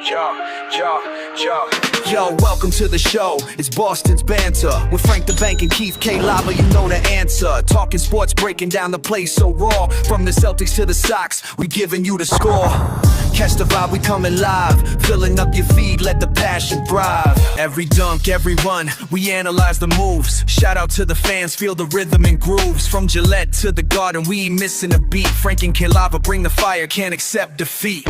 Yo, welcome to the show. It's Boston's Banter with Frank the Bank and Keith KLava. You know the answer. Talking sports, breaking down the play so raw. From the Celtics to the Sox, we giving you the score. Catch the vibe, we coming live. Filling up your feed, let the passion thrive. Every dunk, every run, we analyze the moves. Shout out to the fans, feel the rhythm and grooves. From Gillette to the Garden, we ain't missing a beat. Frank and KLava bring the fire, can't accept defeat.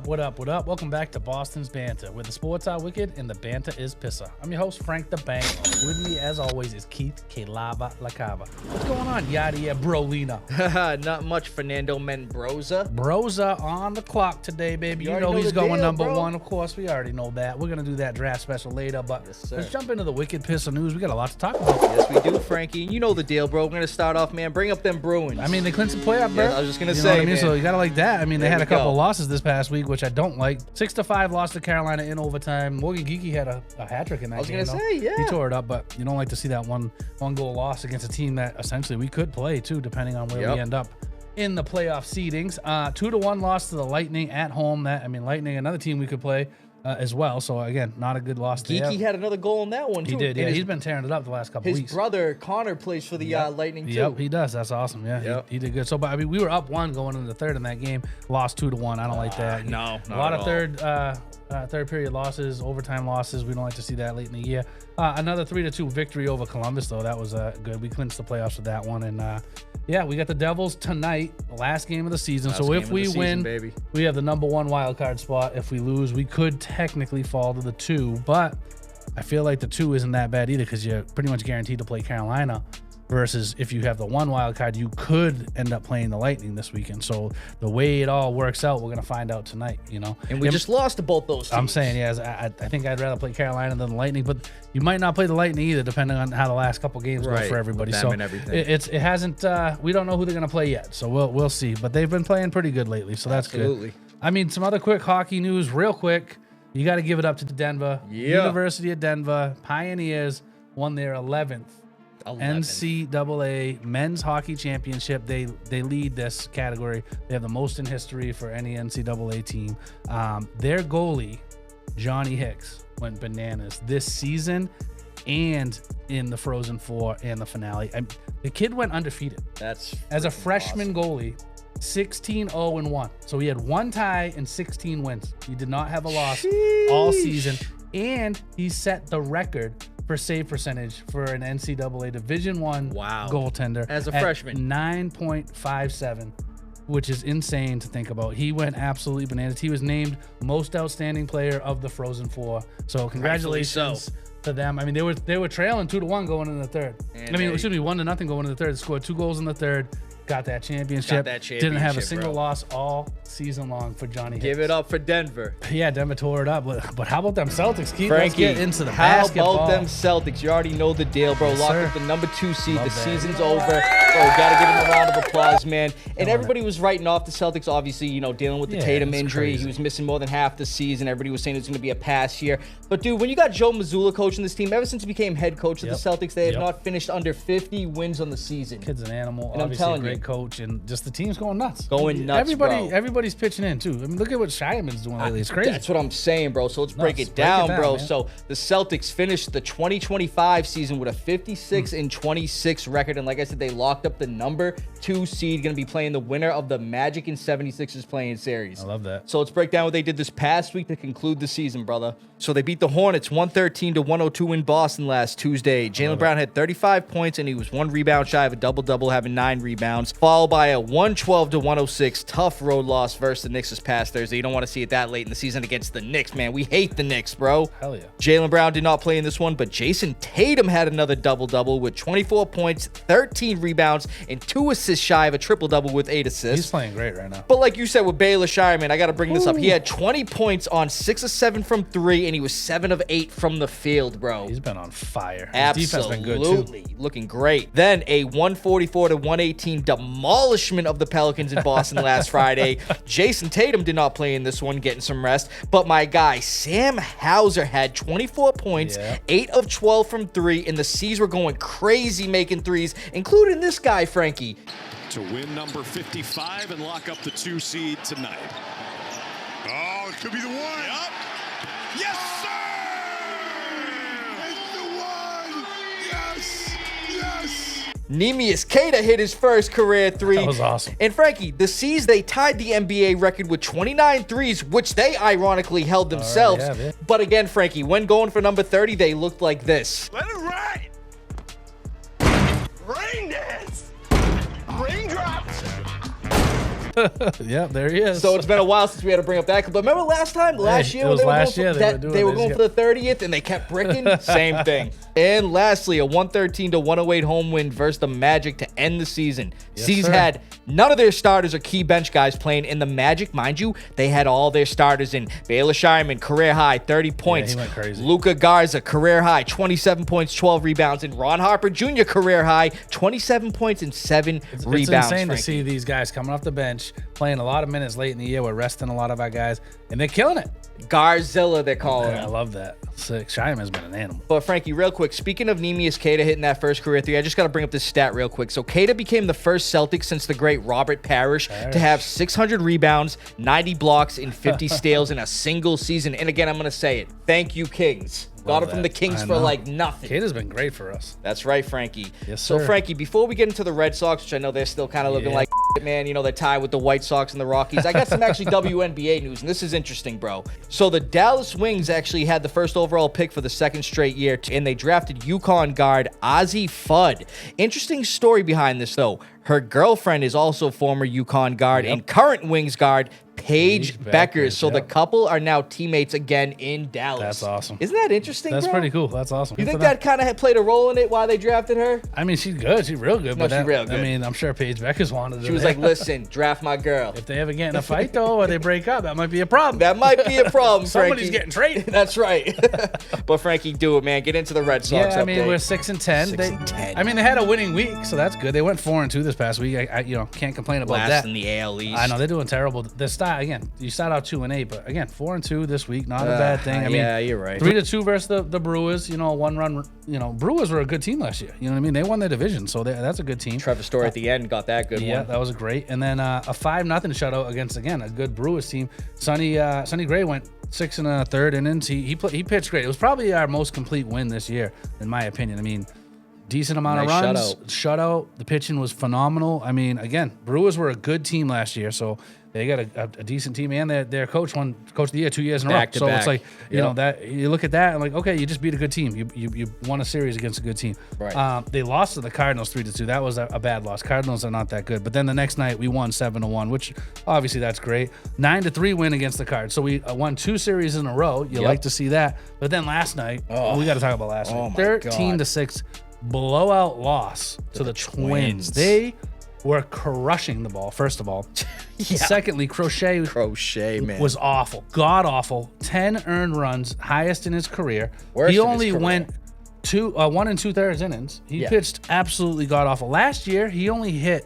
What up? Welcome back to Boston's Banter, where the sports are wicked and the banter is pissa. I'm your host, Frank the Bank. With me, as always, is Keith KLava, LaCava. What's going on, yada brolina? Not much, Fernando Menbroza. Broza on the clock today, baby. You know he's going number one. Of course, we already know that. We're going to do that draft special later, but let's jump into the Wicked Pissah news. We got a lot to talk about. Yes, we do, Frankie. You know the deal, bro. We're going to start off, man. Bring up them Bruins. I mean, they clinched the playoff, bro. Yeah, I was just going to know say, what I mean? man. So you got to like that. I mean, they had a couple of losses this past week, which I don't like. 6-5 loss to Carolina in overtime. Morgan Geeky had a hat trick in that game. I was going to say, yeah. He tore it up, but you don't like to see that one goal loss against a team that essentially we could play too, depending on where we end up in the playoff seedings. 2-1 loss to the Lightning at home. Lightning, another team we could play as well. So again, not a good loss there. Geeky had another goal in that one too. He did, yeah. He's been tearing it up the last couple weeks. His brother Connor plays for the Lightning too. Yep, he does. That's awesome. Yeah, he did good. So, but I mean, we were up 1 going into the third in that game. Lost 2-1. I don't like that. No, a lot of third period losses, overtime losses. We don't like to see that late in the year. Another 3-2 victory over Columbus, though. That was good. We clinched the playoffs with that one. And we got the Devils tonight, the last game of the season. So if we win, baby, we have the number 1 wild card spot. If we lose, we could technically fall to the 2. But I feel like the 2 isn't that bad either, because you're pretty much guaranteed to play Carolina. Versus if you have the 1 wild card, you could end up playing the Lightning this weekend. So the way it all works out, we're going to find out tonight, you know. And we just lost to both those teams. I'm saying, I think I'd rather play Carolina than the Lightning, but you might not play the Lightning either, depending on how the last couple games go for everybody. So it hasn't. We don't know who they're going to play yet, so we'll see. But they've been playing pretty good lately, so that's good. I mean, some other quick hockey news, real quick. You got to give it up to Denver. University of Denver Pioneers won their 11th NCAA Men's Hockey Championship. They lead this category. They have the most in history for any NCAA team. Their goalie, Johnny Hicks, went bananas this season and in the Frozen Four and the finale. The kid went undefeated. As a freshman goalie, 16-0-1. So he had 1 tie and 16 wins. He did not have a loss all season. And he set the record for save percentage for an NCAA Division I goaltender as a freshman. 9.57, which is insane to think about. He went absolutely bananas. He was named most outstanding player of the Frozen Four. So congratulations to them. I mean, they were trailing 2-1 going into the third. 1-0 going into the third. They scored 2 goals in the third. Got that championship. Didn't have a single loss all season long for Johnny Hicks. Give it up for Denver. Yeah, Denver tore it up. But how about them Celtics? Keith, Frankie, let's get into the basketball. How about them Celtics? You already know the deal, bro. Locked up the number 2 seed. The season's over. Bro, gotta give him a round of applause, man. And everybody was writing off the Celtics, obviously, dealing with the Tatum injury. Crazy. He was missing more than half the season. Everybody was saying it's going to be a pass year. But, dude, when you got Joe Mazzulla coaching this team, ever since he became head coach of the Celtics, they have not finished under 50 wins on the season. Kid's an animal. And obviously I'm telling a great coach, and just the team's going nuts. Everybody's pitching in, too. I mean, look at what Shireman's doing lately. It's crazy. That's what I'm saying, bro. So let's break it down, bro. Man. So the Celtics finished the 2025 season with a 56-26 record. And like I said, they locked up the number 2 seed, going to be playing the winner of the Magic and 76ers playing series. I love that. So let's break down what they did this past week to conclude the season, brother. So they beat the Hornets 113-102 in Boston last Tuesday. Jaylen Brown had 35 points, and he was 1 rebound shy of a double-double, having 9 rebounds, followed by a 112-106 tough road loss versus the Knicks this past Thursday. You don't want to see it that late in the season against the Knicks, man. We hate the Knicks, bro. Hell yeah. Jaylen Brown did not play in this one, but Jason Tatum had another double-double with 24 points, 13 rebounds, and 2 assists shy of a triple-double with 8 assists. He's playing great right now. But like you said with Baylor Shireman, I got to bring this up. He had 20 points on 6 of 7 from 3, and he was 7 of 8 from the field, bro. He's been on fire. His defense been good too. Looking great. Then a 144-118 demolishment of the Pelicans in Boston last Friday. Jason Tatum did not play in this one, getting some rest. But my guy, Sam Hauser, had 24 points, 8 of 12 from 3, and the C's were going crazy making threes, including this guy, Frankie. to win number 55 and lock up the 2 seed tonight. Oh, it could be the one. Yep. Yes, sir! It's the one. Yes. Yes. Neemias Queta hit his first career three. That was awesome. And Frankie, the C's, they tied the NBA record with 29 threes, which they ironically held themselves. yeah, man. But again, Frankie, when going for number 30, they looked like this. Let it rain. Rain dance. Raindrops. Yeah, there he is. So it's been a while since we had to bring up that. But remember last time? Last year it when was last year they were going for the 30th and they kept bricking? Same thing. And lastly, a 113 to 108 home win versus the Magic to end the season. Yes, C's sir. had none of their starters or key bench guys playing. In the Magic, mind you, they had all their starters in. Baylor Shireman, career high, 30 points. he went crazy. Luka Garza, career high, 27 points, 12 rebounds. And Ron Harper Jr., career high, 27 points and 7 It's rebounds. insane Frankie. to see these guys coming off the bench, playing a lot of minutes late in the year. We're resting a lot of our guys, and they're killing it. Garzilla, they're calling I him. love that. Sick. Shyman's been an animal. But Frankie, real quick, speaking of Neemias Queta hitting that first career three, I just got to bring up this stat real quick. So Queta became the first Celtic since the great Robert Parrish to have 600 rebounds, 90 blocks, and 50 steals in a single season. And again, I'm going to say it. Thank you, Kings. Got it from the Kings I for know. like nothing. Queta's been great for us. That's right, Frankie. Yes, So, sir. Frankie, before we get into the Red Sox, which I know they're still kind of looking Yeah. like man, you know, they're tied with the White Sox and the Rockies. I got some actually WNBA news, and this is interesting, bro. So the Dallas Wings actually had the first overall pick for the second straight year, and they drafted UConn guard Ozzie Fudd. Interesting story behind this, though. Her girlfriend is also former UConn guard and current Wings guard Paige Beckers. So the yep. couple are now teammates again in Dallas. That's awesome. Isn't that interesting, That's bro? pretty cool. That's awesome. You Good think for that kind of played a role in it why they drafted her? I mean, she's good. She's real good. No, but she's that, real good. I mean, I'm sure Paige Beckers wanted her She was there. like, listen, draft my girl. If they ever get in a fight, though, or they break up, that might be a problem. That might be a problem, Somebody's Frankie. getting traded. That's right. But Frankie, do it, man. Get into the Red Sox Yeah, I mean, update. we're 6-10. 6-10. I mean, they had a winning week, so that's good. They went 4-2 this past week. I can't complain about last that. in the AL East. I know they're doing terrible. The start again. You start out 2-8, but again 4-2 this week. Not a bad thing. I mean, yeah, you're right. 3-2 versus the Brewers. You know, 1-run. You know, Brewers were a good team last year. You know what I mean? They won their division, so that's a good team. Trevor Story at the end got that good Yeah, one. that was great. And then a 5-0 shutout against again a good Brewers team. Sonny Gray went 6 1/3 innings. He pitched great. It was probably our most complete win this year, in my opinion. I mean, decent amount of Nice runs, shutout. The pitching was phenomenal. I mean, again, Brewers were a good team last year, so they got a decent team, and their coach won Coach of the Year 2 years in a row. Back to So back. it's like you Yep. know that you look at that and like, okay, you just beat a good team. You won a series against a good team. Right. They lost to the Cardinals 3-2. That was a bad loss. Cardinals are not that good. But then the next night we won 7-1, which obviously that's great. 9-3 win against the Cards. So we won 2 series in a row. You like to see that. But then last night, we got to talk about last Oh night. my 13-6 blowout loss to the Twins. They were crushing the ball. First of all. Secondly, Crochet man. was awful, god awful. 10 earned runs, highest in his career. Worst He in his only career. went 1 2/3 innings. He pitched absolutely god awful. Last year, he only hit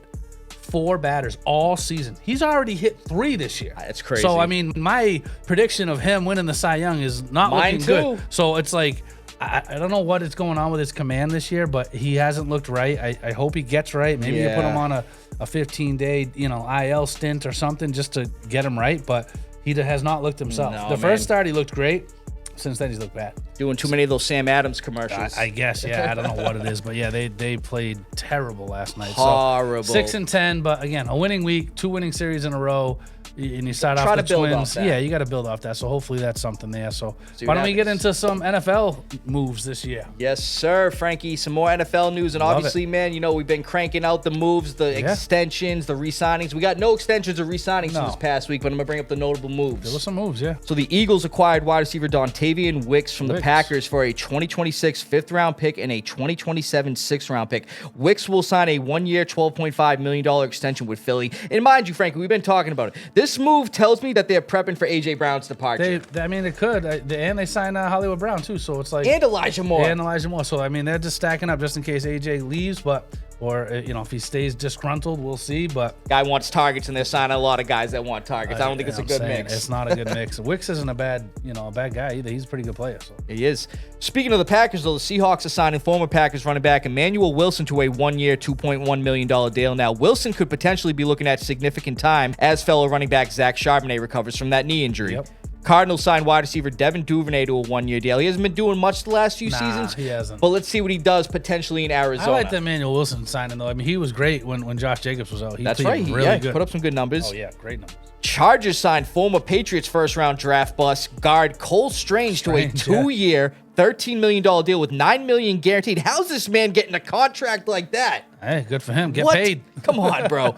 4 batters all season. He's already hit 3 this year. That's crazy. So I mean, my prediction of him winning the Cy Young is not Mine looking too. good. So it's like. I don't know what is going on with his command this year, but he hasn't looked right. I hope he gets right. Maybe you put him on a 15-day, IL stint or something just to get him right, but he has not looked himself. No, the man. first start, he looked great. Since then, he's looked bad. Doing too many of those Sam Adams commercials. I guess, yeah. I don't know what it is, but yeah, they played terrible last night. Horrible. So 6-10, but again, a winning week, 2 winning series in a row, and you start Try off to the build off Twins. that. Yeah, you got to build off that. So hopefully that's something there. So See why what don't we get happens. into some NFL moves this year? Yes, sir, Frankie. Some more NFL news. And Love obviously, man, we've been cranking out the moves, the extensions, the re-signings. We got no extensions or re-signings No. this past week, but I'm going to bring up the notable moves. There were some moves, yeah. So the Eagles acquired wide receiver Dontavian Wicks from the Wicks. Packers for a 2026 fifth-round pick and a 2027 sixth-round pick. Wicks will sign a 1-year, $12.5 million extension with Philly. And mind you, Frankie, we've been talking about it. This move tells me that they're prepping for A.J. Brown's departure. I mean, it could. And they signed Hollywood Brown, too. So it's like. And Elijah Moore. And Elijah Moore. So, I mean, they're just stacking up just in case AJ leaves. But or if he stays disgruntled, we'll see. But Guy wants targets, and they're signing a lot of guys that want targets. I don't think it's a good mix. It's not a good mix. Wicks isn't a bad guy either. He's a pretty good player. So. He is. Speaking of the Packers, though, the Seahawks are signing former Packers running back Emmanuel Wilson to a 1-year, $2.1 million deal. Now, Wilson could potentially be looking at significant time as fellow running back Zach Charbonnet recovers from that knee injury. Yep. Cardinals signed wide receiver Devin Duvernay to a 1-year deal. He hasn't been doing much the last few seasons. He hasn't. But let's see what he does potentially in Arizona. I like the Emmanuel Wilson signing, though. I mean, he was great when Josh Jacobs was out. That's right. Really good. Put up some good numbers. Oh, yeah. Great numbers. Chargers signed former Patriots first-round draft bust guard Cole Strange to a 2-year, $13 million deal with $9 million guaranteed. How's this man getting a contract like that? Hey, good for him. Get What? paid. Come on, bro.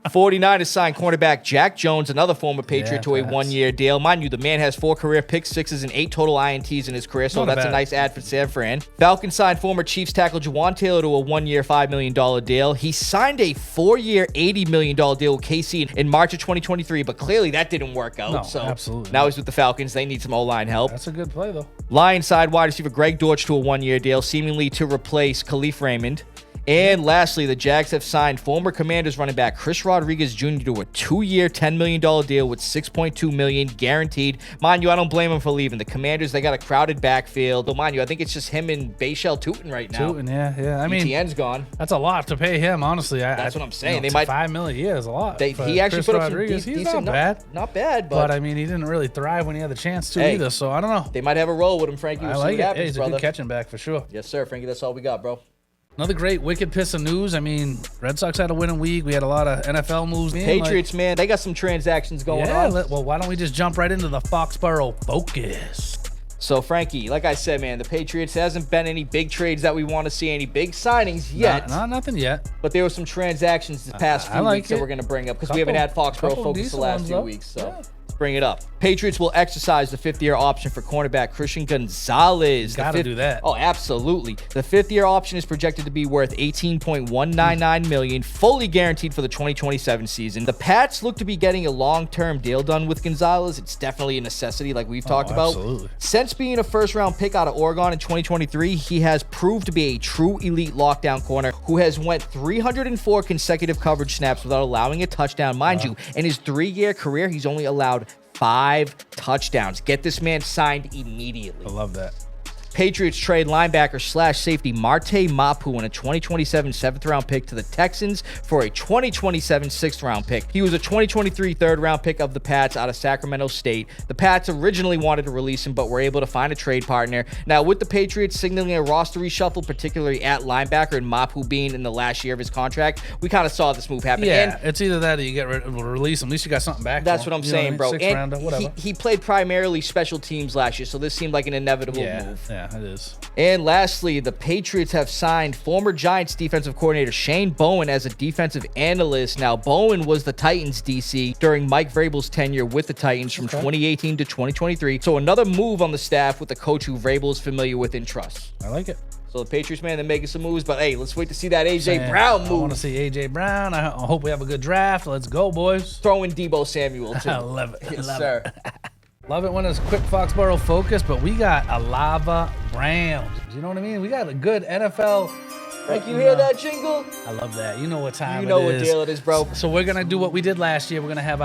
49ers signed cornerback Jack Jones, another former Patriot, to a 1-year deal. Mind you, the man has 4 career pick sixes and 8 total INTs in his career, so that's a nice ad for San Fran. Falcons signed former Chiefs tackle Juwan Taylor to a 1-year, $5 million deal. He signed a 4-year, $80 million deal with KC in March of 2023, but clearly that didn't work out. No, so absolutely now not. he's with the Falcons. They need some O-line help. That's a good play, though. Lions side wide receiver Greg Dortch to a 1-year deal, seemingly to replace Khalif Raymond. And lastly, the Jags have signed former Commanders running back Chris Rodriguez Jr. to a 2-year, $10 million deal with $6.2 million guaranteed. Mind you, I don't blame him for leaving. The Commanders, they got a crowded backfield. Though, mind you, I think it's just him and Bayshell Tootin right now. Tootin, yeah. I mean, ETN's gone. that's a lot to pay him, honestly. That's what I'm saying. They might $5 million. Yeah, is a lot. He actually Chris put up Rodriguez, some he's decent not bad. Not bad, But I mean, he didn't really thrive when he had the chance to either. So I don't know. they might have a roll with him, Frankie. We'll I see like what it. happens, Hey, he's a brother. good catching back for sure. Yes, sir, Frankie. That's all we got, bro. Another great Wicked Pissah news. I mean, Red Sox had a winning week. We had a lot of NFL moves. Patriots, man, they got some transactions going on. Well, why don't we just jump right into the Foxboro focus? So, Frankie, like I said, man, the Patriots hasn't been any big trades that we want to see, any big signings yet. Nothing yet. But there were some transactions this past few weeks that we're going to bring up because we haven't had Foxboro focus the last few weeks. So let's bring it up. Patriots will exercise the 5th-year option for cornerback Christian Gonzalez. Gotta do that. Oh, absolutely. The 5th-year option is projected to be worth $18.199 million, fully guaranteed for the 2027 season. The Pats look to be getting a long-term deal done with Gonzalez. It's definitely a necessity, like we've talked about. Absolutely. Since being a first-round pick out of Oregon in 2023, he has proved to be a true elite lockdown corner who has went 304 consecutive coverage snaps without allowing a touchdown. Mind you, in his 3-year career, he's only allowed 5 touchdowns. Get this man signed immediately. I love that. Patriots trade linebacker / safety Marte Mapu and a 2027 7th-round pick to the Texans for a 2027 6th-round pick. He was a 2023 3rd-round pick of the Pats out of Sacramento State. The Pats originally wanted to release him, but were able to find a trade partner. Now, with the Patriots signaling a roster reshuffle, particularly at linebacker and Mapu being in the last year of his contract, we kind of saw this move happen. Yeah, it's either that or you get rid of release him. At least you got something back. That's what I'm saying, bro. 6th rounder, whatever. He played primarily special teams last year, so this seemed like an inevitable move. Yeah, it is. And lastly, the Patriots have signed former Giants defensive coordinator Shane Bowen as a defensive analyst. Now, Bowen was the Titans DC during Mike Vrabel's tenure with the Titans from 2018 to 2023. So another move on the staff with a coach who Vrabel is familiar with and trusts. I like it. So the Patriots, man, they're making some moves. But, hey, let's wait to see that A.J. Brown move. I want to see A.J. Brown. I hope we have a good draft. Let's go, boys. Throw in Debo Samuel, too. I love it. Yes, love sir. it. Love it when it's quick Foxboro focus, but we got a LaCava Rams. You know what I mean? We got a good NFL. Like, you hear that jingle? I love that. You know what time it is. You know what deal it is, bro. So we're going to do what we did last year. We're going to have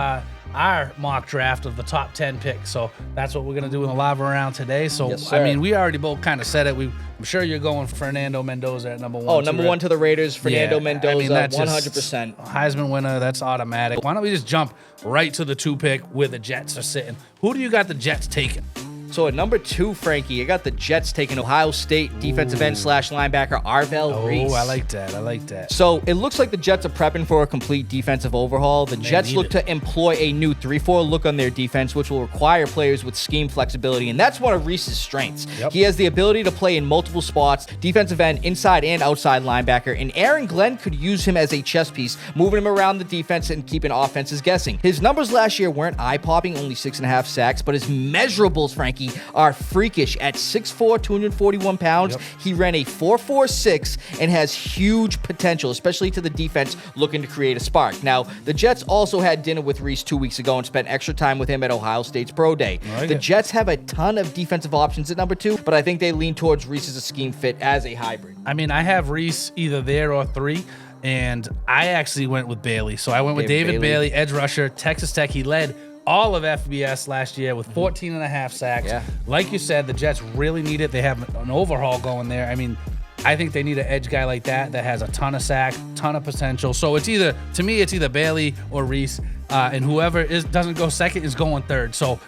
our mock draft of the top 10 picks. So that's what we're going to do in the LaCava round today. So, Yes, sir. I mean, we already both kind of said it. I'm sure you're going for Fernando Mendoza at number 1. Oh, number 1 to the Raiders, Fernando Mendoza, I mean, that's 100%. Heisman winner, that's automatic. Why don't we just jump right to the 2 pick where the Jets are sitting? Who do you got the Jets taking? So at number 2, Frankie, I got the Jets taking Ohio State defensive end / linebacker Arvell Reese. Oh, I like that. I like that. So it looks like the Jets are prepping for a complete defensive overhaul. The Jets look to employ a new 3-4 look on their defense, which will require players with scheme flexibility, and that's one of Reese's strengths. Yep. He has the ability to play in multiple spots, defensive end, inside and outside linebacker, and Aaron Glenn could use him as a chess piece, moving him around the defense and keeping offenses guessing. His numbers last year weren't eye-popping, only 6.5 sacks, but his measurables, Frankie, Frankie, are freakish. At 6'4", 241 pounds, he ran a 4.46 and has huge potential, especially to the defense looking to create a spark. Now, the Jets also had dinner with Reese 2 weeks ago and spent extra time with him at Ohio State's Pro Day. The Jets have a ton of defensive options at number 2, but I think they lean towards Reese as a scheme fit as a hybrid. I mean, I have Reese either there or 3, and I actually went with Bailey. So I went with David Bailey, edge rusher, Texas Tech. He led all of FBS last year with 14 and a half sacks. Yeah. Like you said, the Jets really need it. They have an overhaul going there. I mean, I think they need an edge guy like that has a ton of sack, ton of potential. So it's either Bailey or Reese. And whoever doesn't go second is going third. So,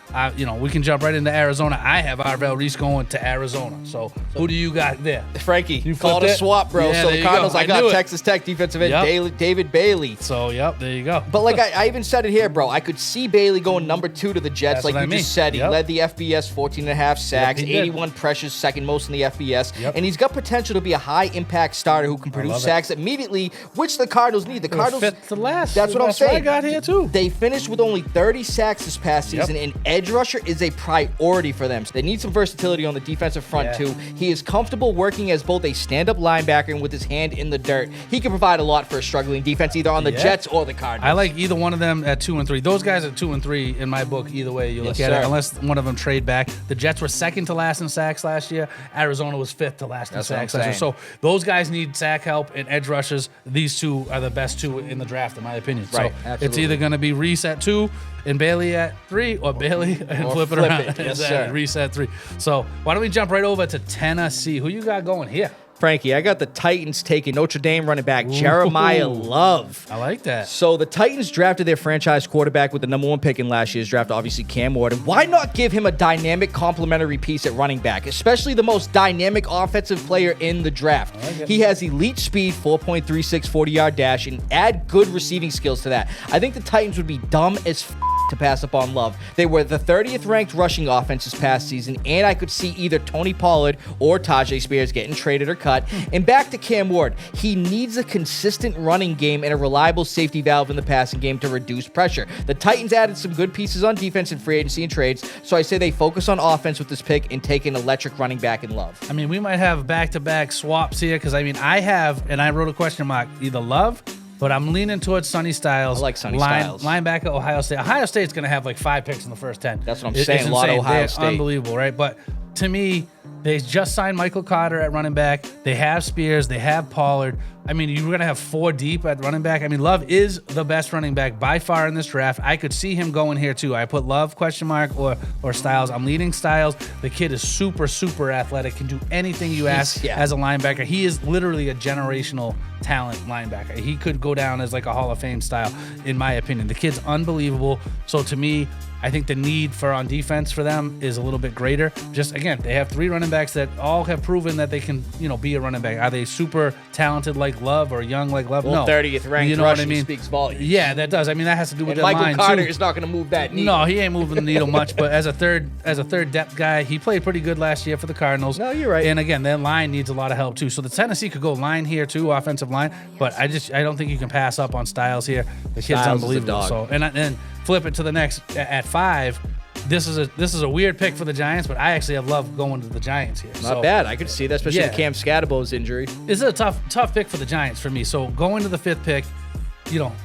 we can jump right into Arizona. I have Arvell Reese going to Arizona. So who do you got there? Frankie, you called a swap, bro. Yeah, so the Cardinals, I got it. Texas Tech defensive end David Bailey. So, there you go. But like I even said it here, bro. I could see Bailey going number 2 to the Jets. That's like you just said, he led the FBS 14 and a half sacks, he did. 81 pressures, second most in the FBS. And he's got potential to be a high-impact starter who can produce sacks immediately, which the Cardinals need. The Cardinals, fifth to last. That's what I'm saying. I got here, too. They finished with only 30 sacks this past season, and edge rusher is a priority for them. So they need some versatility on the defensive front, too. He is comfortable working as both a stand-up linebacker and with his hand in the dirt. He can provide a lot for a struggling defense, either on the Jets or the Cardinals. I like either one of them at 2 and 3. Those guys at 2 and 3 in my book, either way you look at it, unless one of them trade back. The Jets were second to last in sacks last year. Arizona was fifth to last in sacks last year. So those guys need sack help and edge rushers. These two are the best 2 in the draft, in my opinion. Right, so it's either going to be Reese at 2 and Bailey at 3, or Bailey and flip it around. Yes, sir. Reese at 3. So why don't we jump right over to Tennessee? Who you got going here? Frankie, I got the Titans taking Notre Dame running back Jeremiah Love. I like that. So the Titans drafted their franchise quarterback with the number 1 pick in last year's draft, obviously Cam Ward. Why not give him a dynamic complementary piece at running back, especially the most dynamic offensive player in the draft? He has elite speed, 4.36 40-yard dash, and add good receiving skills to that. I think the Titans would be dumb as to pass up on Love. They were the 30th ranked rushing offense this past season, and I could see either Tony Pollard or Tajay Spears getting traded or cut. And back to Cam Ward. He needs a consistent running game and a reliable safety valve in the passing game to reduce pressure. The Titans added some good pieces on defense in free agency and trades, so I say they focus on offense with this pick and take an electric running back in Love. I mean, we might have back-to-back swaps here because, I mean, I wrote a question mark, either Love, but I'm leaning towards Sonny Styles. I like Sonny Styles. Linebacker, Ohio State. Ohio State's going to have like 5 picks in the first 10. That's what I'm saying. A lot of Ohio State. Unbelievable, right? But to me, they just signed Michael Carter at running back. They have Spears. They have Pollard. I mean, you're going to have 4 deep at running back. I mean, Love is the best running back by far in this draft. I could see him going here, too. I put Love, question mark, or Styles. I'm leading Styles. The kid is super, super athletic, can do anything you ask as a linebacker. He is literally a generational talent linebacker. He could go down as like a Hall of Fame style, in my opinion. The kid's unbelievable. So to me, I think the need for on defense for them is a little bit greater. Just, again, they have 3 running backs that all have proven that they can, be a running back. Are they super talented like Love or young like Love? Well, no. 30th ranked you know rushing what I mean? Speaks volumes. Yeah, that does. I mean, that has to do with and their Michael line, Carter too. is not going to move that needle. No, he ain't moving the needle much, but as a third depth guy, he played pretty good last year for the Cardinals. No, you're right. And again, their line needs a lot of help too. So the Tennessee could go line here too, offensive line, but I don't think you can pass up on Styles here. The kid's Styles unbelievable. is a dog. So and flip it to the next at 5. This is a weird pick for the Giants, but I actually have Love going to the Giants here. Not bad. I could see that, especially with Cam Scadabo's injury. This is a tough pick for the Giants for me. So going to the 5th pick,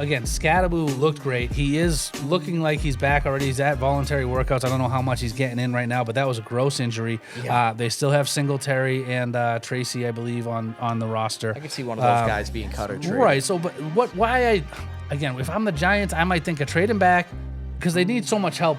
again, Scadaboo looked great. He is looking like he's back already. He's at voluntary workouts. I don't know how much he's getting in right now, but that was a gross injury. Yeah. They still have Singletary and Tracy, I believe, on the roster. I could see one of those guys being cut or traded. Right. So, but if I'm the Giants, I might think of trading back because they need so much help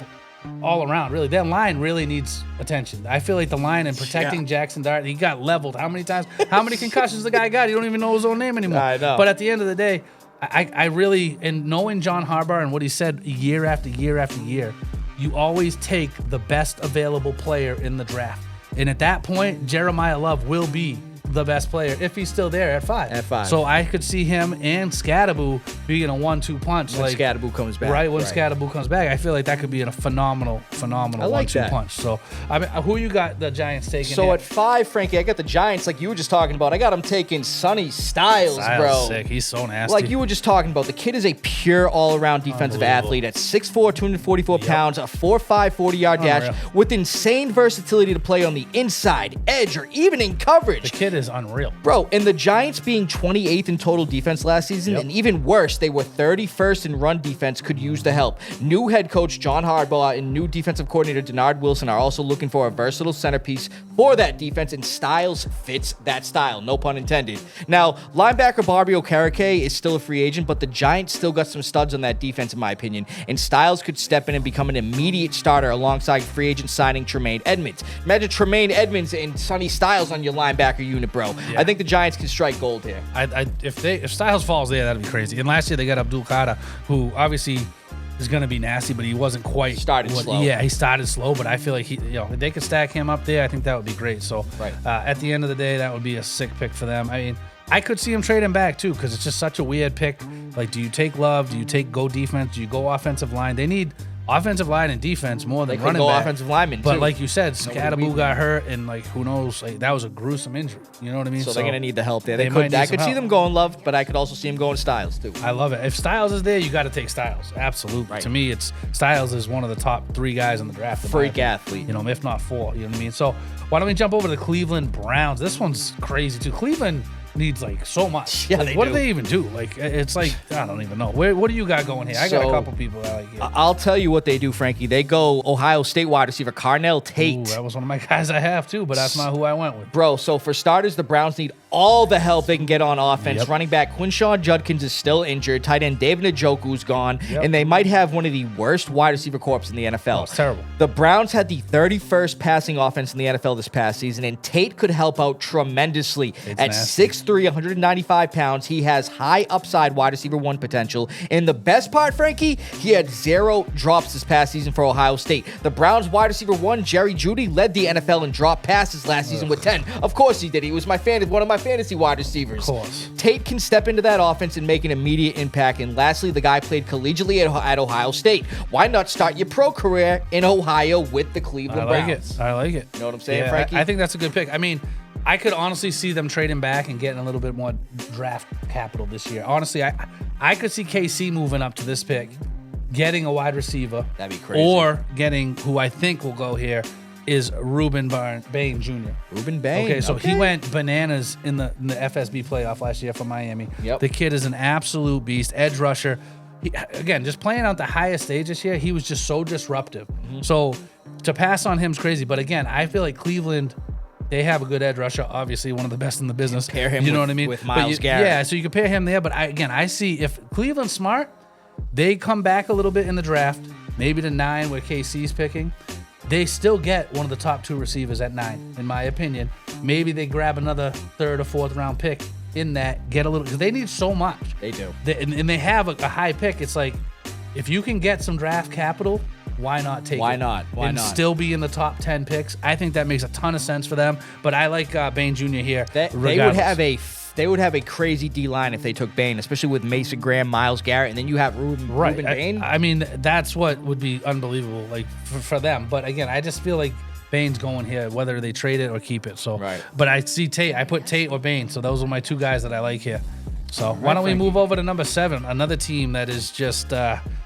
all around, really. That line really needs attention. I feel like the line and protecting Jackson Dart, he got leveled. How many times? How many concussions the guy got? He don't even know his own name anymore. I know. But at the end of the day, I really, and knowing John Harbaugh and what he said year after year after year, you always take the best available player in the draft. And at that point, Jeremiah Love will be the best player if he's still there at 5. At 5. So I could see him and Scatterbo being a 1-2 punch. When Scatterbo comes back. Right, when Scatterbo comes back. I feel like that could be a phenomenal I like 1-2 that. punch. So, I mean, who you got the Giants taking? So here? at 5, Frankie, I got the Giants like you were just talking about. I got him taking Sonny Styles, bro. Sick. He's so nasty. Like you were just talking about, the kid is a pure all-around defensive athlete at 6'4", 244 pounds, a 4.5 40-yard dash with insane versatility to play on the inside, edge, or even in coverage. The kid is unreal. Bro, and the Giants being 28th in total defense last season, and even worse, they were 31st in run defense, could use the help. New head coach John Harbaugh and new defensive coordinator Denard Wilson are also looking for a versatile centerpiece for that defense, and Styles fits that style, no pun intended. Now, linebacker Barbie Okereke is still a free agent, but the Giants still got some studs on that defense, in my opinion, and Styles could step in and become an immediate starter alongside free agent signing Tremaine Edmonds. Imagine Tremaine Edmonds and Sonny Styles on your linebacker unit, bro. Yeah. I think the Giants can strike gold here. If Styles falls there, that'd be crazy. And last year they got Abdul Qadir, who obviously is going to be nasty, but he wasn't quite slow. Yeah, he started slow, but I feel like if they could stack him up there, I think that would be great. So at the end of the day, that would be a sick pick for them. I mean, I could see him trade him back too, because it's just such a weird pick. Like, do you take Love? Do you take go defense? Do you go offensive line? They need offensive line and defense more than running back. Offensive lineman, but too. like you said, Scatterbo got hurt, and like who knows? Like, that was a gruesome injury. You know what I mean? So they're gonna need the help there. They might need I some could see help. them going Love, but I could also see him going Styles too. I love it. If Styles is there, you got to take Styles. Absolutely. Right. To me, it's Styles is one of the top 3 guys in the draft. in my Freak opinion. athlete. You know, if not 4. You know what I mean? So why don't we jump over to the Cleveland Browns? This one's crazy too. Cleveland needs like so much. Yeah, Like, they what do. do they even do? Like, it's like, I don't even know. What do you got going here? I got a So, couple people I like here. I'll tell you what they do, Frankie. They go Ohio State wide receiver Carnell Tate. Ooh, that was one of my guys I have too, but that's not who I went with. Bro, so for starters, the Browns need all the help they can get on offense. Yep. Running back Quinshawn Judkins is still injured. Tight end David Njoku's gone. Yep. And they might have one of the worst wide receiver corps in the NFL. Oh, it's terrible. The Browns had the 31st passing offense in the NFL this past season, and Tate could help out tremendously. It's At nasty. 6'3", 195 pounds, he has high upside wide receiver 1 potential. And the best part, Frankie, he had 0 drops this past season for Ohio State. The Browns wide receiver 1, Jerry Jeudy, led the NFL in drop passes last season with 10. Of course he did. He was one of my fantasy wide receivers. Of course. Tate can step into that offense and make an immediate impact. And lastly, the guy played collegiately at Ohio State. Why not start your pro career in Ohio with the Cleveland Browns? I like it. You know what I'm saying, Yeah, Frankie? I think that's a good pick. I mean, I could honestly see them trading back and getting a little bit more draft capital this year. Honestly, I could see KC moving up to this pick, getting a wide receiver. That'd be crazy. Or getting, who I think will go here, is Reuben Bain Jr. Reuben Bain. Okay, so he went bananas in the FSB playoff last year for Miami. Yep. The kid is an absolute beast, edge rusher. Again, just playing out the highest stage this year, he was just so disruptive. So to pass on him's crazy. But again, I feel like Cleveland, they have a good edge rusher, obviously one of the best in the business. Pair him you know with- what I mean? with But Myles Garrett. Yeah, so you compare him there. But I see if Cleveland's smart, they come back a little bit in the draft, maybe to 9 where KC's picking. They still get one of the top 2 receivers at 9, in my opinion. Maybe they grab another 3rd or 4th round pick in that, get a little, because they need so much. They do. And they have a high pick. It's like, if you can get some draft capital, why not take it? Why not? Why and not? still be in the top 10 picks. I think that makes a ton of sense for them. But I like Bain Jr. here. They would have a crazy D-line if they took Bain, especially with Mason Graham, Myles Garrett, and then you have Reuben Bain. I mean, that's what would be unbelievable, like for them. But again, I just feel like Bain's going here, whether they trade it or keep it. So, Right. But I see Tate. I put Tate or Bain. So those are my 2 guys that I like here. So why don't we Frankie. move over to number 7? Another team that is just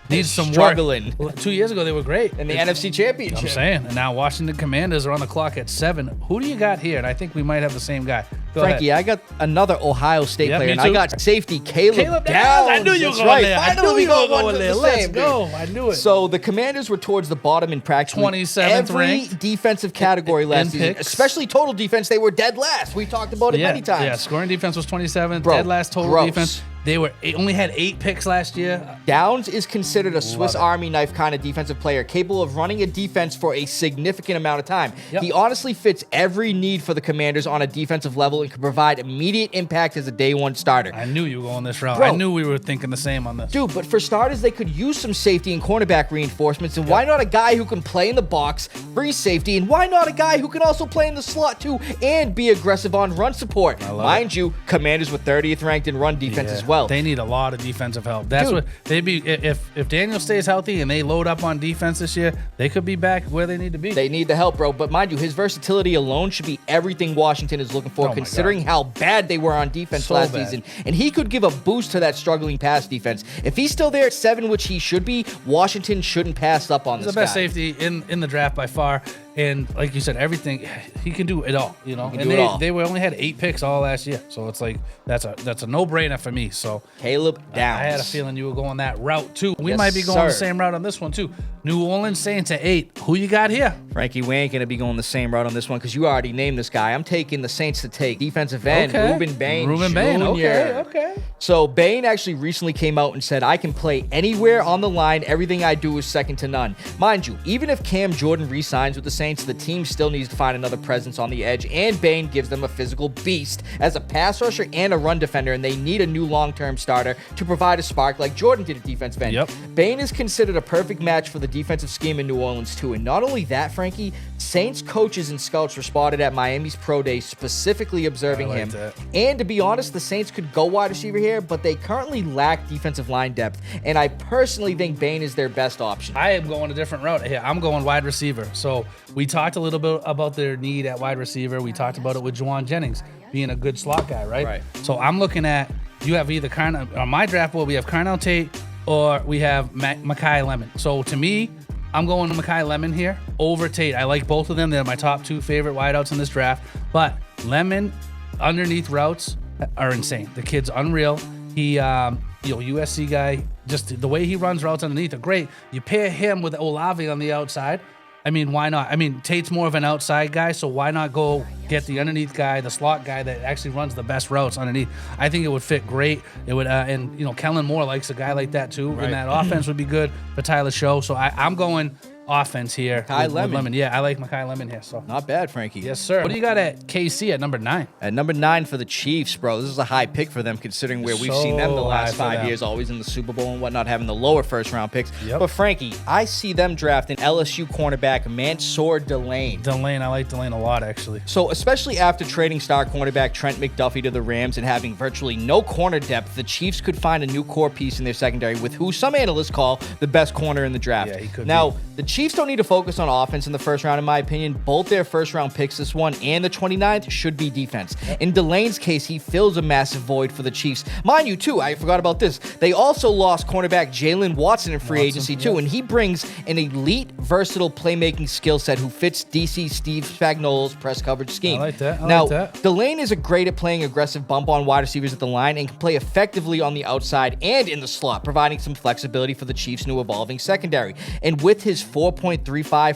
needs some struggling. work. 2 years ago they were great in the NFC Championship. I'm saying. And now Washington Commanders are on the clock at 7. Who do you got here? And I think we might have the same guy. Go Frankie, ahead. I got another Ohio State Yep, player, me and I too. got safety Caleb Downs. I knew you were That's going right. there. I Finally, knew we you were got one going with there. the Let's same, go. dude. I knew it. So the Commanders were towards the bottom in practically 27th every ranked. defensive category last in season, picks. especially total defense. They were dead last. We talked about it many times. Yeah, scoring defense was 27th. Bro, Dead last total gross. defense. They only had 8 picks last year. Downs is considered a Swiss Army knife kind of defensive player, capable of running a defense for a significant amount of time. Yep. He honestly fits every need for the Commanders on a defensive level and can provide immediate impact as a day one starter. I knew you were going this route. Bro. I knew we were thinking the same on this. Dude, but for starters, they could use some safety and cornerback reinforcements, and why not a guy who can play in the box, free safety, and why not a guy who can also play in the slot too and be aggressive on run support? Mind you, Commanders were 30th ranked in run defense as well. They need a lot of defensive help. That's Dude. what they'd be if Daniel stays healthy and they load up on defense this year, they could be back where they need to be. They need the help, bro. But mind you, his versatility alone should be everything Washington is looking for, Oh my considering God. how bad they were on defense So last bad. season. And he could give a boost to that struggling pass defense. If he's still there at 7, which he should be, Washington shouldn't pass up on He's this the best guy. safety in the draft by far. And like you said, everything, he can do it all, you know. He can And do it all. they only had 8 picks all last year. So it's like that's a no-brainer for me. So Caleb Downs. I had a feeling you were going that route too. We Yes, might be going the sir. same route on this one too. New Orleans Saints at 8. Who you got here? Frankie, we ain't going to be going the same route on this one because you already named this guy. I'm taking the Saints to take defensive end, Ruben Bain. Ruben Bain. Jr. Okay. So Bain actually recently came out and said, I can play anywhere on the line. Everything I do is second to none. Mind you, even if Cam Jordan re-signs with the Saints, the team still needs to find another presence on the edge, and Bain gives them a physical beast as a pass rusher and a run defender, and they need a new long-term starter to provide a spark like Jordan did at defensive end. Yep. Bain is considered a perfect match for the defensive scheme in New Orleans too. And not only that, Frankie, Saints coaches and scouts were spotted at Miami's pro day specifically observing I like him. that. And to be honest, the Saints could go wide receiver here, but they currently lack defensive line depth. And I personally think Bain is their best option. I am going a different route here. I'm going wide receiver. So we talked a little bit about their need at wide receiver. We talked about it with Juwan Jennings being a good slot guy, right? Right. So I'm looking at, you have either on my draft board, we have Carnell Tate or we have Mekhi Lemon. So to me, I'm going to Mekhi Lemon here over Tate. I like both of them. They're my top 2 favorite wideouts in this draft. But Lemon underneath routes are insane. The kid's unreal. He, USC guy, just the way he runs routes underneath are great. You pair him with Olave on the outside. I mean, why not? I mean, Tate's more of an outside guy, so why not go get the underneath guy, the slot guy that actually runs the best routes underneath? I think it would fit great. It would, and Kellen Moore likes a guy like that too, and that offense would be good for Tyler Show. So I'm going offense here. Mekhi Lemon. Yeah, I like Mekhi Lemon here. So Not bad, Frankie. yes, sir. What do you got at KC at number 9? At number 9 for the Chiefs, bro. This is a high pick for them considering where we've seen them the So last high for 5 them. years, always in the Super Bowl and whatnot, having the lower first-round picks. Yep. But Frankie, I see them drafting LSU cornerback Mansour Delane. Delane, I like Delane a lot, actually. So, especially after trading star cornerback Trent McDuffie to the Rams and having virtually no corner depth, the Chiefs could find a new core piece in their secondary with who some analysts call the best corner in the draft. Yeah, he could Now, be. the Chiefs don't need to focus on offense in the first round, in my opinion. Both their first-round picks, this one and the 29th, should be defense. In Delane's case, he fills a massive void for the Chiefs. Mind you, too, I forgot about this. They also lost cornerback Jalen Watson in free agency, too, and he brings an elite, versatile playmaking skill set who fits DC Steve Spagnuolo's press coverage scheme. I like that. I Now, like that. Delane is great at playing aggressive bump on wide receivers at the line and can play effectively on the outside and in the slot, providing some flexibility for the Chiefs' new evolving secondary. And with his 4.35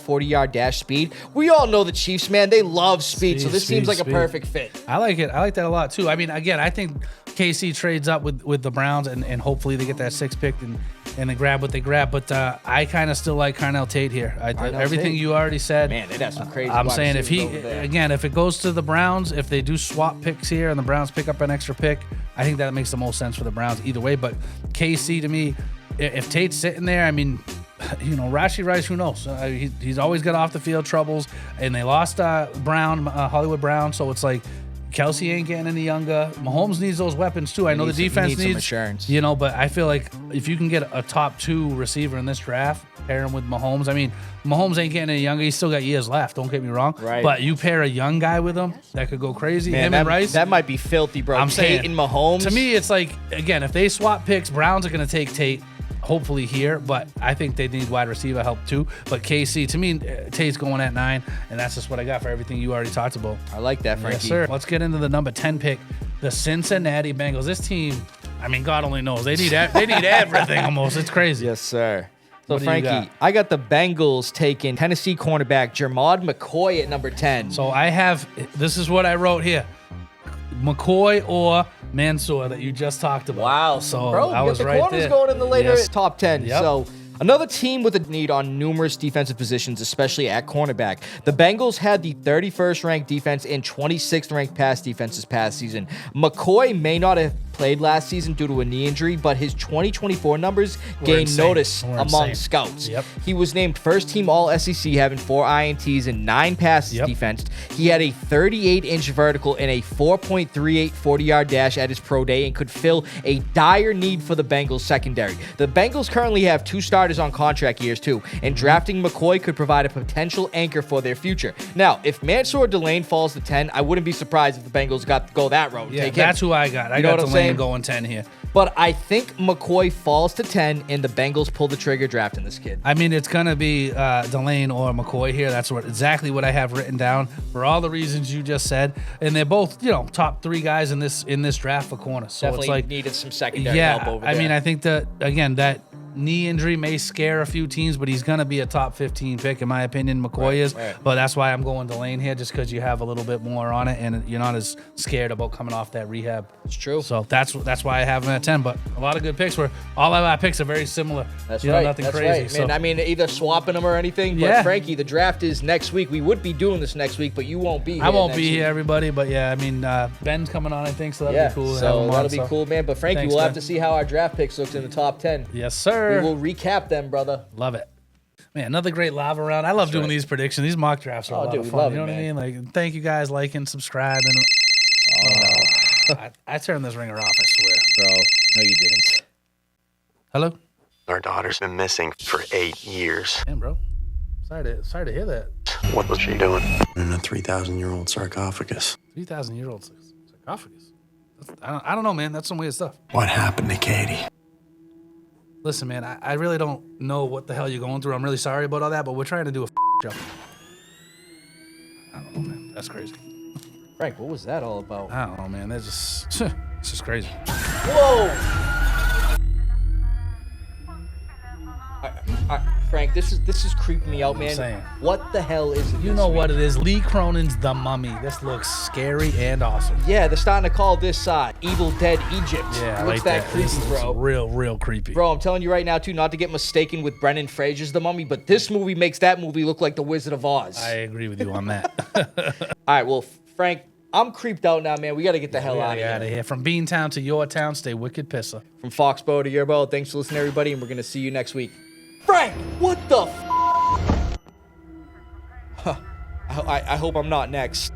40-yard dash speed, we all know the Chiefs, man, they love speed, so this seems like a perfect fit. I like it. I like that a lot too. I mean, again, I think KC trades up with the Browns and hopefully they get that 6th pick and they grab what they grab. But I kind of still like Carnell Tate here. Everything Tate. you already said. Man, they'd have some crazy I'm wide saying if receivers over there. again, if it goes to the Browns, if they do swap picks here and the Browns pick up an extra pick, I think that makes the most sense for the Browns either way. But KC to me, if Tate's sitting there, I mean, Rashee Rice, who knows? He's always got off the field troubles, and they lost Hollywood Brown, so it's like Kelsey ain't getting any younger. Mahomes needs those weapons too. I know the defense needs some needs assurance. but I feel like if you can get a top 2 receiver in this draft, pair him with Mahomes. I mean, Mahomes ain't getting any younger. He's still got years left. Don't get me wrong. Right. But you pair a young guy with him, that could go crazy. Man, Him and Rice. that might be filthy, bro. I'm Tate saying and Mahomes. To me, it's like, again, if they swap picks, Browns are going to take Tate. Hopefully here, but I think they need wide receiver help too. But KC, to me, Tate's going at 9, and that's just what I got for everything you already talked about. I like that, Frankie. Yes, sir. Let's get into the number 10 pick, the Cincinnati Bengals. This team, I mean, God only knows. They need everything almost. It's crazy. Yes, sir. So, What do you Frankie, got? I got the Bengals taking Tennessee cornerback Jermod McCoy at number 10. So this is what I wrote here. McCoy or Mansour that you just talked about. Wow. So Bro, I you was got the right corners there. going in the later Yes. top 10. Yep. So another team with a need on numerous defensive positions, especially at cornerback. The Bengals had the 31st ranked defense and 26th ranked pass defense this past season. McCoy may not have played last season due to a knee injury, but his 2024 numbers gained insane. notice We're among insane. scouts. Yep. He was named first team all SEC, having 4 INTs and 9 passes Yep. defensed. He had a 38-inch vertical and a 4.38 40-yard dash at his pro day and could fill a dire need for the Bengals secondary. The Bengals currently have 2 starters on contract years too, and drafting McCoy could provide a potential anchor for their future. Now, if Mansour Delane falls to 10, I wouldn't be surprised if the Bengals got to go that route. Yeah, Take him. that's who I got. I You know got what I'm Delane saying? going 10 here. But I think McCoy falls to 10 and the Bengals pull the trigger drafting this kid. I mean, it's gonna be Delane or McCoy here. That's exactly what I have written down for all the reasons you just said, and they're both top 3 guys in this draft for corners. So Definitely it's like needed some secondary help over there. I mean, I think that again that knee injury may scare a few teams, but he's gonna be a top 15 pick in my opinion. McCoy is, right. but that's why I'm going Delane here, just because you have a little bit more on it, and you're not as scared about coming off that rehab. It's true. So that's why I have him at 10. But a lot of good picks. Where all of our picks are very similar. That's You know, right. nothing That's crazy. right. So Man, I mean, either swapping them or anything. But Yeah. Frankie, the draft is next week. We would be doing this next week, but you won't be here. I won't next be week. here, everybody. But yeah, I mean, Ben's coming on, I think, so that'll Yeah, be cool. to have so him on, that'll be so. cool, man. But Frankie, Thanks, we'll have Ben. to see how our draft picks looks in the top 10. Yes, sir. We will recap them, brother. Love it. Man, another great lava round. I love doing these predictions. These mock drafts are a lot dude, of we fun. love You know it, what I mean? man. Like, thank you guys, liking, subscribing. I turned this ringer off, I swear. Bro, no, you didn't. Hello? Our daughter's been missing for 8 years. Damn, bro. Sorry to hear that. What was she doing? In a 3,000-year-old sarcophagus. 3,000-year-old sarcophagus. I don't know, man. That's some weird stuff. What happened to Katie? Listen, man, I really don't know what the hell you're going through. I'm really sorry about all that, but we're trying to do a show. I don't know, man. That's crazy. Frank, what was that all about? I don't know, man. That's just, it's just crazy. Whoa! Frank, this is creeping me out, man. saying. What the hell is it? You know what it is. Lee Cronin's The Mummy. This looks scary and awesome. Yeah, they're starting to call this Evil Dead Egypt. Yeah, I Looks like that that. creepy, This looks bro. real creepy. Bro, I'm telling you right now, too, not to get mistaken with Brendan Fraser's The Mummy, but this movie makes that movie look like The Wizard of Oz. I agree with you on that. All right, well, Frank, I'm creeped out now, man. We got to get the hell out Get of out here. of here. From Beantown to your town, stay Wicked Pissah. From Foxboro to Yerbo, thanks for listening, everybody, and we're going to see you next week. Frank, what the I hope I'm not next.